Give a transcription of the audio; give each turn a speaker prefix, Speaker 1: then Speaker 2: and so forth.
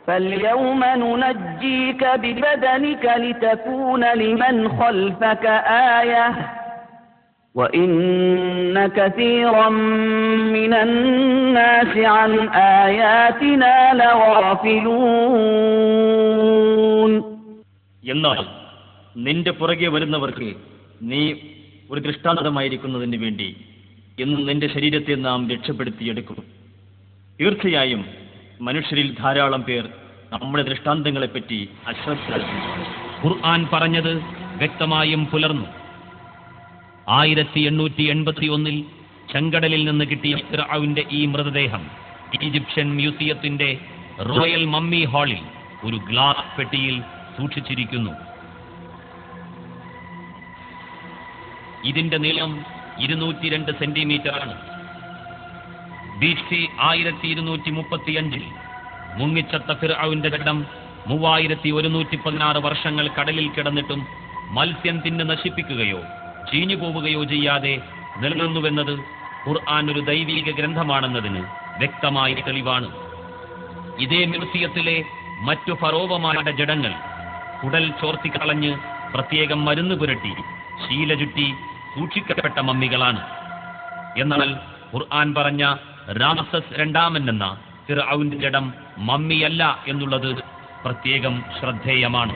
Speaker 1: فاليوم ننجيك ببدنك لتكون لمن خلفك آية وإن كثيرا من الناس عن آياتنا لغافلون.
Speaker 2: എന്നാൽ നിന്റെ പുറകെ വരുന്നവർക്ക് നീ ഒരു ദൃഷ്ടാന്തമായിരിക്കുന്നതിന് വേണ്ടി ഇന്ന് നിന്റെ ശരീരത്തെ നാം രക്ഷപ്പെടുത്തിയെടുക്കും. തീർച്ചയായും മനുഷ്യരിൽ ധാരാളം പേർ നമ്മുടെ ദൃഷ്ടാന്തങ്ങളെപ്പറ്റി അശ്രദ്ധരാണ്.
Speaker 3: ഖുർആൻ പറഞ്ഞത് വ്യക്തമായും പുലർന്നു. 1881 ചെങ്കടലിൽ നിന്ന് കിട്ടിയ ഫിർഔന്റെ ഈ മൃതദേഹം ഈജിപ്ഷ്യൻ മ്യൂസിയത്തിന്റെ റോയൽ മമ്മി ഹാളിൽ ഒരു ഗ്ലാസ് പെട്ടിയിൽ സൂക്ഷിച്ചിരിക്കുന്നു. ഇതിന്റെ നീളം 202 സെന്റിമീറ്ററാണ്. BC 1235 മുങ്ങിച്ചത്ത ഫിർഔന്റെ ജഡം 3116 വർഷങ്ങൾ കടലിൽ കിടന്നിട്ടും മത്സ്യം തിന്ന് നശിപ്പിക്കുകയോ ചീഞ്ഞു പോവുകയോ ചെയ്യാതെ നിലനിന്നുവെന്നത് ഖുർആൻ ഒരു ദൈവിക ഗ്രന്ഥമാണെന്നതിന് വ്യക്തമായ തെളിവാണ്. ഇതേ മ്യൂസിയത്തിലെ മറ്റു ഫറോവമാരുടെ ജഡങ്ങൾ കുടൽ ചോർത്തിക്കളഞ്ഞ് പ്രത്യേകം മരുന്ന് പുരട്ടി ശീല ചുറ്റി സൂക്ഷിക്കപ്പെട്ട മമ്മികളാണ്. എന്നാൽ ഖുർആൻ പറഞ്ഞ രാമസസ് രണ്ടാമൻ എന്ന ഫിർഔന്റെ ജഡം മമ്മിയല്ല എന്നുള്ളത് പ്രത്യേകം ശ്രദ്ധേയമാണ്.